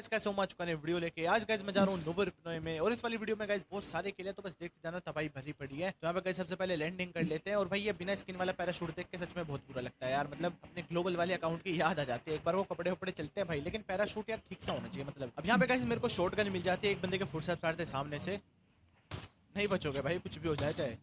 Guys कैसे हो, मैं आ चुका है वीडियो लेके। आज गाइस मैं जा रहा हूँ नोवो रिप्नॉय में, और इस वाली वीडियो में गाइस बहुत सारे किले तो बस देखते जाना, तबाही भरी पड़ी है। तो यहाँ पे गाइस सबसे पहले लैंडिंग कर लेते हैं। और भाई ये बिना स्किन वाला पैराशूट देख के सच में बहुत बुरा लगता है यार। मतलब अपने ग्लोबल वाले अकाउंट की याद आ जाती है। एक बार वो कपड़े वपड़े चलते हैं भाई, लेकिन पैराशूट यार ठीक सा होना चाहिए। मतलब अब यहाँ पे गाइस मेरे को शॉटगन मिल जाती है, एक बंदे के फुटस्टेप्स आ रहे थे सामने से। नहीं बचोगे भाई, कुछ भी हो जाए चाहे।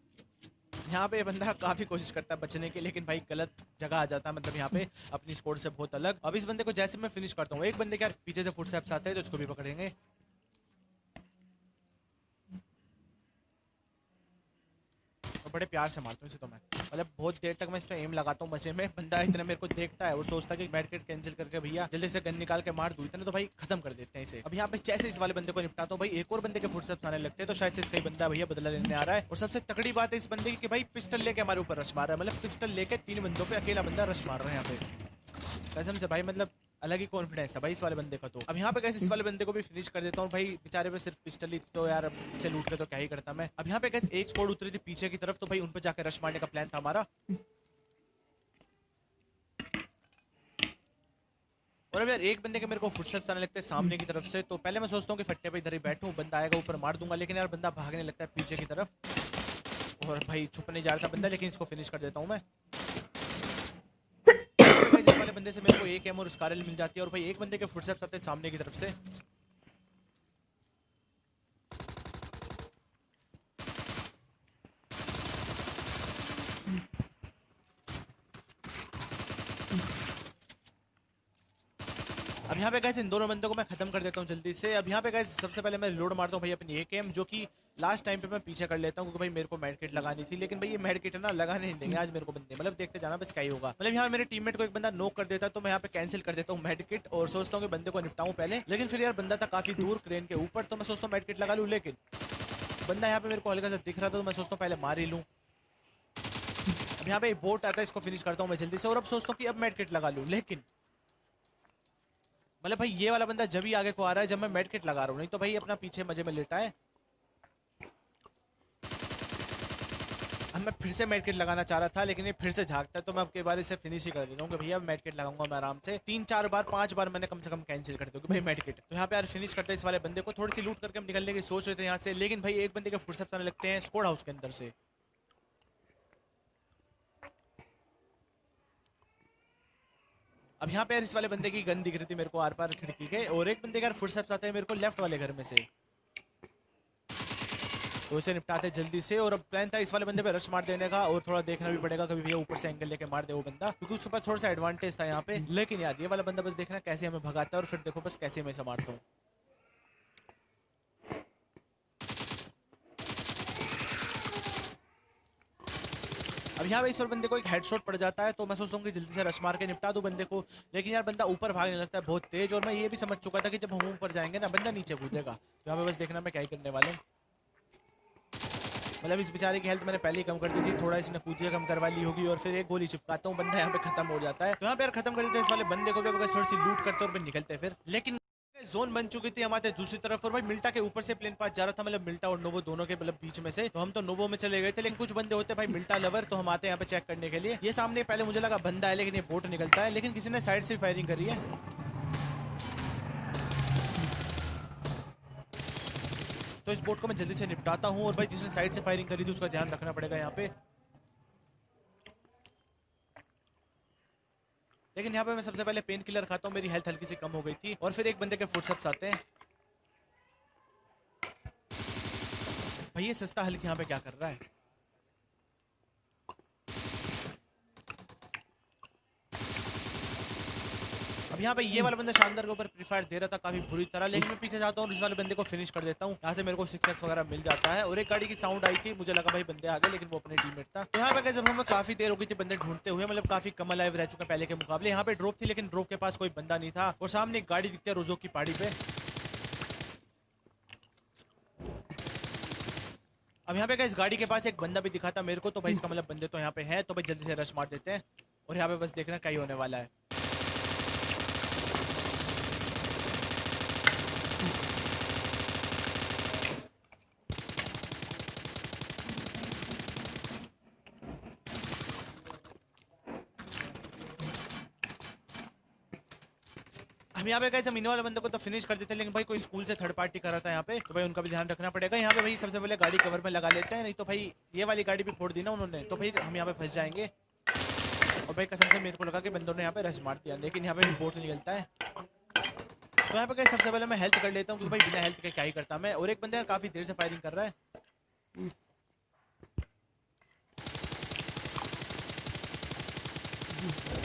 यहाँ पे ये बंदा काफी कोशिश करता है बचने की, लेकिन भाई गलत जगह आ जाता है। मतलब यहाँ पे अपनी स्कोर से बहुत अलग। अब इस बंदे को जैसे मैं फिनिश करता हूँ, एक बंदे के यार पीछे से फुटस्टेप्स आते हैं तो उसको भी पकड़ेंगे। तो बड़े प्यार से मारता हूँ इसे तो मैं। मतलब बहुत देर तक मैं इस पे एम लगाता हूँ मजे में। बंदा इतना मेरे को देखता है और सोचता है कि बैटकेट कैंसिल करके भैया जल्दी से गन निकाल के मार दूँ, इतना तो भाई खत्म कर देते हैं इसे। अब यहाँ पे जैसे इस वाले बंदे को निपटाता हूँ भाई, एक और बंदे के फुटस्टेप्स आने लगते हैं। तो शायद से इसका ही बंदा भैया बदला लेने आ रहा है। और सबसे तगड़ी बात है इस बंदे की कि भाई पिस्टल लेके हमारे ऊपर रश मार रहा है। मतलब पिस्टल लेके 3 बंदों पे अकेला बंदा रश मार रहा है यहाँ पे। कसम से भाई, मतलब अलग ही कॉन्फिडेंस है भाई इस वाले बंदे का। तो अब यहाँ पे कैसे इस वाले बंदे को भी फिनिश कर देता हूँ भाई। बेचारे पे सिर्फ पिस्टल ही थी तो यार इससे लूट के तो क्या ही करता मैं। अब यहाँ पे कैसे एक स्क्वाड उतरी थी पीछे की तरफ, तो भाई उन पे जाकर रश मारने का प्लान था हमारा। और अब यार एक बंदे के मेरे को फुटस्टेप्स आने लगते हैं सामने की तरफ से। तो पहले मैं सोचता हूँ कि फट्टे पे इधर ही बैठूं, बंदा आएगा ऊपर मार दूंगा, लेकिन यार बंदा भागने लगता है पीछे की तरफ। और भाई छुप नहीं जा रहा था बंदा, लेकिन इसको फिनिश कर देता हूँ मैं। जिस वाले बंदे से मेरे को एक एम और स्कारल मिल जाती है। और भाई एक बंदे के फुटस्टेप्स आते हैं सामने की तरफ से। अब यहाँ पे गैस इन दोनों बंदों को मैं खत्म कर देता हूँ जल्दी से। अब यहाँ पे गैस सबसे पहले मैं रिलोड मारता हूँ भाई अपनी एकेएम, जो कि लास्ट टाइम पे मैं पीछे कर लेता हूँ, क्योंकि भाई मेरे को मेडकिट लगानी थी। लेकिन भाई ये मेडकिट है ना, लगाने नहीं देंगे आज मेरे को बंदे। मतलब देखते जाना बस क्या ही होगा। मतलब यहाँ मेरे टीममेट को एक बंदा नॉक कर देता है, तो मैं यहाँ पे कैंसिल कर देता हूँ मेडकिट और सोचता हूँ कि बंदे को निपटाऊँ पहले। लेकिन फिर यार बंदा था काफी दूर क्रेन के ऊपर, तो मैं सोचता हूँ मेडकिट लगा लूँ। लेकिन बंदा यहाँ पे मेरे को हल्का सा दिख रहा था, तो मैं सोचता हूँ पहले मार ही लूँ। अब यहाँ पे बोट आता है, इसको फिनिश करता हूँ मैं जल्दी से। और अब सोचता हूँ कि अब मेडकिट लगा लूँ, लेकिन मतलब भाई ये वाला बंदा जब ही आगे को आ रहा है जब मैं मेडकिट लगा रहा हूँ, नहीं तो भाई अपना पीछे मजे में लेटा है। अब मैं फिर से मेडकिट लगाना चाह रहा था, लेकिन ये फिर से झांकता है, तो मैं अब के बार इसे फिनिश ही कर देता हूँ कि भैया मेडकिट लगाऊंगा मैं आराम से। 3-4 बार 5 बार मैंने कम से कम कैंसिल कर दिया कि भाई मेडकिट। तो यहाँ पे यार फिनिश करते हैं इस वाले बंदे को। थोड़ी सी लूट करके हम निकलने की सोच रहे थे यहाँ से, लेकिन भाई एक बंदे के फुटस्टेप्स आने लगते हैं स्क्वाड हाउस के अंदर से। अब यहाँ पे यार इस वाले बंदे की गन दिख रही थी मेरे को आर पार खिड़की के, और एक बंदे का फुटस्टेप्स आते हैं मेरे को लेफ्ट वाले घर में से। तो इसे निपटाते जल्दी से। और अब प्लान था इस वाले बंदे पे रश मार देने का, और थोड़ा देखना भी पड़ेगा कभी भैया ऊपर से एंगल लेके मार दे वो बंदा, क्योंकि उसके पास थोड़ा सा एडवांटेज था यहाँ पे। लेकिन यार ये वाला बंदा बस देखना कैसे हमें भगाता है, और फिर देखो बस कैसे मैं इसे मारता हूँ। अब यहाँ पे इस वाले बंदे को एक हेडशॉट पड़ जाता है, तो मैं सोचता हूँ कि जल्दी से रश मार के निपटा दूं बंदे को। लेकिन यार बंदा ऊपर भागने लगता है बहुत तेज, और मैं ये भी समझ चुका था कि जब हम ऊपर जाएंगे ना बंदा नीचे कूदेगा। तो यहाँ पे बस देखना मैं क्या ही करने वाले हैं। मतलब इस बेचारे की हेल्थ मैंने पहले ही कम कर दी थी, थोड़ा इसने कूदिया कम करवा ली होगी, और फिर एक गोली चिपकाता हूँ, बंदा यहाँ पे खत्म हो जाता है। तो यहाँ पे यार खत्म कर देते हैं इस वाले बंदे को भी। अब थोड़ी सी लूट करते और फिर निकलते हैं फिर। लेकिन जोन बन चुकी थी हमारे दूसरी तरफ, और भाई मिल्टा के ऊपर से प्लेन पास जा रहा था। मतलब मिल्टा और नोवो दोनों के मतलब बीच में से। तो हम तो नोवो में चले गए थे, लेकिन कुछ बंदे होते हैं भाई मिल्टा लवर, तो हम आते हैं यहाँ पे चेक करने के लिए। ये सामने पहले मुझे लगा बंदा है, लेकिन ये बोट निकलता है। लेकिन किसी ने साइड से फायरिंग करी है। तो इस बोट को मैं जल्दी से निपटाता हूँ, और भाई जिसने साइड से फायरिंग करी थी उसका ध्यान रखना पड़ेगा यहाँ पे। लेकिन यहाँ पे मैं सबसे पहले पेन किलर खाता हूँ, मेरी हेल्थ हल्की सी कम हो गई थी। और फिर एक बंदे के फुटस्टेप्स आते हैं। भाई ये सस्ता हल्क यहाँ पे क्या कर रहा है। अब यहाँ पे ये वाला बंदा शानदार के ऊपर प्रीफायर दे रहा था काफी बुरी तरह, लेकिन मैं पीछे जाता हूँ और इस वाले बंदे को फिनिश कर देता हूँ। यहाँ से मेरे को 6x वगैरह मिल जाता है। और एक गाड़ी की साउंड आई थी, मुझे लगा भाई बंदे आ गए, लेकिन वो अपने टीममेट था। तो यहाँ पे जब हमें काफी देर हो गई थी बंदे ढूंढते हुए, मतलब काफी कम अलाइव रह चुके पहले के मुकाबले। यहाँ पे ड्रॉप थी, लेकिन ड्रॉप के पास कोई बंदा नहीं था, और सामने एक गाड़ी दिखती है रोजो की पहाड़ी पे। अब यहाँ पे इस गाड़ी के पास एक बंदा भी दिखा था मेरे को, तो भाई इसका मतलब बंदे तो यहाँ पे है। तो भाई जल्दी से रश मार देते हैं, और यहाँ पे बस देखना क्या ही होने वाला है। हम यहाँ पे कैसे मीने वाले बंदे को तो फिनिश कर देते हैं, लेकिन भाई कोई स्कूल से थर्ड पार्टी कर रहा था यहाँ पे, तो भाई उनका भी ध्यान रखना पड़ेगा। यहाँ पे भाई सबसे पहले गाड़ी कवर में लगा लेते हैं, नहीं तो भाई ये वाली गाड़ी भी फोड़ दी ना उन्होंने, तो भाई हम यहाँ पे फंस जाएंगे। और भाई कसम से मेरे को लगा कि बंदों ने यहाँ पे रश मार दिया, लेकिन यहाँ पे रिपोर्ट निकलता है। तो यहाँ पे कैसे सबसे पहले मैं हेल्थ कर लेता हूँ, क्योंकि भाई बिना हेल्थ के क्या ही करता मैं। और एक बंदे काफी देर से फायरिंग कर रहा है।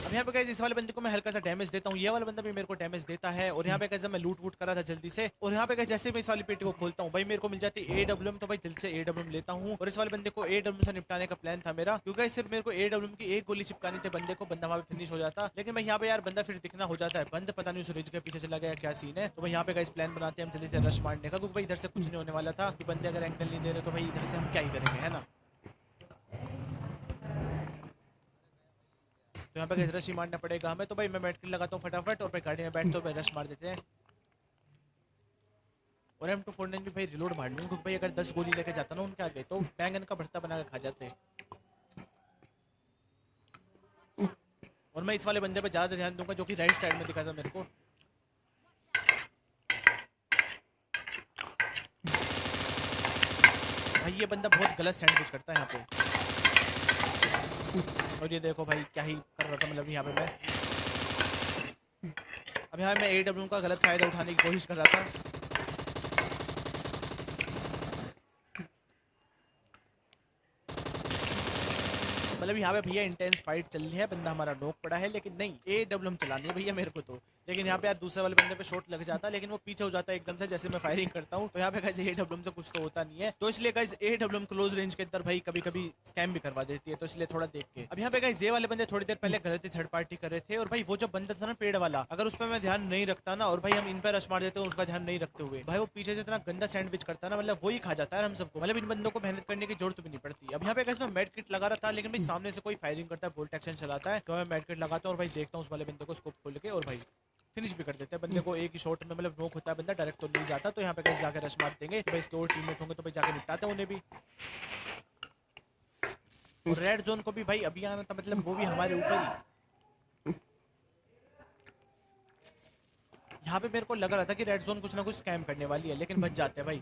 अब यहाँ पे कैसे इस वाले बंदे को मैं हल्का सा डैमेज देता हूँ, ये वाला बंदा भी मेरे को डैमेज देता है। और यहाँ पे कैसे मैं लूट वूट करा था जल्दी से, और यहाँ पे कैसे जैसे मैं इस वाली पेटी को खोलता हूँ भाई मेरे को मिल जाती है AWM, तो भाई जल्दी से AWM लेता हूँ। और इस वाले बंदे को AWM से निपटाने का प्लान था मेरा, क्योंकि सिर्फ मेरे को AWM की एक गोली चिपकानी थी बंदे को, बंदा वहाँ पे फिनिश हो जाता। लेकिन मैं यहाँ पे यार बंदा फिर दिखना हो जाता है बंद, पता नहीं उस रिज के पीछे चला गया क्या सीन है। तो भाई यहाँ पे इस प्लान बनाते हैं हम जल्दी से रश मारने का, क्योंकि भाई इधर से कुछ नहीं होने वाला था कि बंदे अगर एंगल नहीं दे रहे तो भाई इधर से हम क्या ही करेंगे, है ना। तो यहाँ पे कैसे रश ही मारना पड़ेगा हमें। तो भाई मैं मेडकिट लगाता हूँ फटाफट, और भाई गाड़ी में बैठते हुए रश मार देते हैं। और M249 भी भाई रिलोड मार लूँ, क्योंकि भाई अगर 10 गोली लेके जाता ना उनके आगे तो बैंगन का भरता बना के खा जाते। और मैं इस वाले बंदे पे ज़्यादा ध्यान दूंगा जो कि राइट साइड में दिखा था मेरे को। भाई ये बंदा बहुत गलत सैंडविच करता है यहाँ पे। और ये देखो भाई क्या ही कर रहा था, मतलब यहाँ पे मैं अब यहाँ मैं AWM का गलत फायदा उठाने की कोशिश कर रहा था। मतलब यहाँ पे भैया इंटेंस फाइट चल रही है, बंदा हमारा नोक पड़ा है, लेकिन नहीं AWM चलानी है भैया मेरे को तो। लेकिन यहाँ पे यार दूसरे वाले बंदे पे शॉट लग जाता है, लेकिन वो पीछे हो जाता है एकदम से जैसे मैं फायरिंग करता हूँ। तो यहाँ पे गाइस AWM से कुछ तो होता नहीं है, तो इसलिए गाइस AWM क्लोज रेंज के अंदर भाई कभी कभी स्कैम भी करवा देती है, तो इसलिए थोड़ा देख के। अब यहाँ पे गाइस ये वाले बंदे थोड़ी देर पहले गलत थर्ड पार्टी कर रहे थे, और भाई वो जो बंदा था ना पेड़ वाला, अगर उस पर मैं ध्यान नहीं रखता ना और भाई हम इन पर रश मार देते हैं उसका ध्यान नहीं रखते हुए, भाई वो पीछे से इतना गंदा सैंडविच करता ना, मतलब वही खा जाता है हम सबको। मतलब इन बंदों को मेहनत करने की जरूरत भी नहीं पड़ती। अब यहाँ पे गाइस मैं मेड किट लगा रहा था, लेकिन भाई सामने से कोई फायरिंग करता है, बोल्ट एक्शन चलाता है, तो मैं मेड किट लगाता हूँ और भाई देखता हूँ उस वाले बंदे को स्कोप खोल के, और भाई फिनिश भी कर देते हैं बंदे को एक ही शॉट में। मतलब नोक होता है बंदा, डायरेक्ट तो नहीं जाता। तो यहाँ पे कैसे जाके रश मार देंगे, भाई इसके और टीममेट होंगे तो भाई जाके निपटाते हैं उन्हें भी। और रेड जोन को भी भाई अभी आना था, मतलब वो भी हमारे ऊपर ही। यहाँ पे मेरे को लग रहा था कि रेड जोन कुछ ना कुछ स्कैम करने वाली है, लेकिन बच जाते हैं भाई।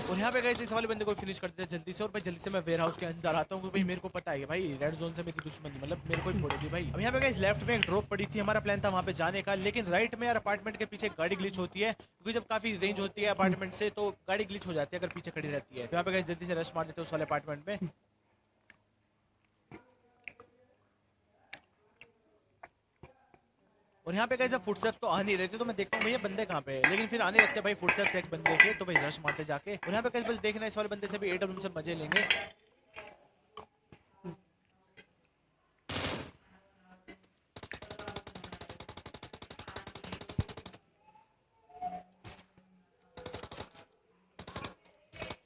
और यहाँ पे गए इस वाले बंदे को फिनिश कर देते हैं जल्दी से, और भाई जल्दी से मैं वेयर हाउस के अंदर आता हूँ, क्योंकि भाई मेरे को पता है भाई रेड जोन से मेरी दुश्मनी, मतलब मेरे को ही फोड़ेगी भाई। अब यहाँ पे गए लेफ्ट में एक ड्रॉप पड़ी थी, हमारा प्लान था वहाँ पे जाने का, लेकिन राइट में यार अपार्टमेंट के पीछे गाड़ी ग्लिच होती है, क्योंकि जब काफी रेंज होती है अपार्टमेंट से तो गाड़ी ग्लिच हो जाती है अगर पीछे खड़ी रहती है। तो यहाँ पे गए जल्दी से रश मार देते हैं उस वाले अपार्टमेंट में। और यहाँ पे कैसे फुटस्टेप्स तो आ नहीं रहे थे, तो मैं देखता हूँ भैया बंदे कहाँ पे है, लेकिन फिर आने लगते भाई फुटस्टेप्स एक बंदे के, तो भाई रश मारते जाके। और यहाँ पे कैसे बस देखना इस वाले बंदे से भी AWM से मजे लेंगे।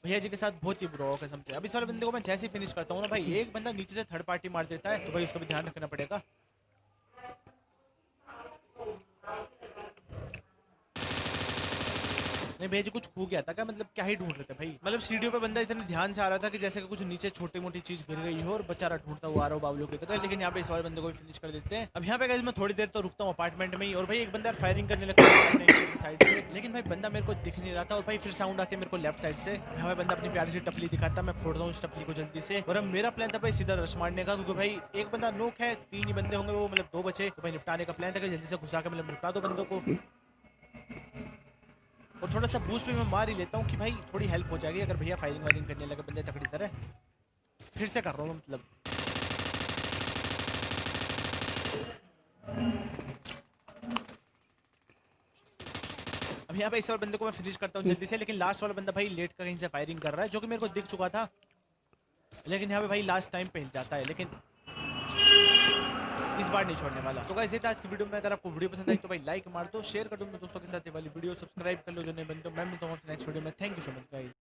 भैया जी के साथ बहुत ही बुरा हो कसम से। अब इस वाले बंदे को मैं जैसे ही फिनिश करता हूँ ना भाई, एक बंदा नीचे से थर्ड पार्टी मार देता है, तो भाई उसका भी ध्यान रखना पड़ेगा। नहीं भैया जी कुछ खो गया था क्या, मतलब क्या ही ढूंढ रहे थे भाई। मतलब सीढ़ियों पे बंदा इतने ध्यान से आ रहा था कि जैसे कि कुछ नीचे छोटी मोटी चीज गिर गई हो, और बेचारा ढूंढता हुआ आ रहा हो बाबलों की तरह। लेकिन यहाँ पे इस वाले बंदे को भी फिनिश कर देते हैं। अब यहाँ पे मैं थोड़ी देर तो रुकता हूँ अपार्टमेंट में ही, और भाई एक बंदा फायरिंग करने लगता है साइड से, लेकिन भाई बंदा मेरे को दिख नहीं रहा था। और भाई फिर साउंड आती है मेरे को लेफ्ट साइड से, हमें बंदा अपनी प्यारी सी टपली दिखाता, मैं फोड़ता हूँ उस टपली को जल्दी से। और अब मेरा प्लान था भाई सीधा रश मारने का, क्योंकि भाई एक बंदा नोक है, 3 ही बंदे होंगे वो, मतलब 2 बचे, तो भाई निपटाने का प्लान था कि जल्दी से घुसा के मतलब निपटा दो बंदों को। और थोड़ा सा बूस्ट भी मैं मार ही लेता हूँ कि भाई थोड़ी हेल्प हो जाएगी अगर भैया फायरिंग वायरिंग करने लगे बंदे तकड़ी तरह। फिर से कर रहा हूँ मतलब। अब यहाँ पे इस वाले बंदे को मैं फिनिश करता हूँ जल्दी से, लेकिन लास्ट वाला बंदा भाई लेट का कहीं से फायरिंग कर रहा है, जो कि मेरे को दिख चुका था, लेकिन यहाँ पे भाई लास्ट टाइम पे हिल जाता है, लेकिन इस बार नहीं छोड़ने वाला। तो गाइस ये था आज की वीडियो में। अगर आपको वीडियो पसंद आई तो भाई लाइक मार दो, शेयर कर दो दोस्तों के साथ ये वाली वीडियो, सब्सक्राइब कर लो जो नए बंदे। मैं मिलता हूँ नेक्स्ट वीडियो में। Thank you so much guys.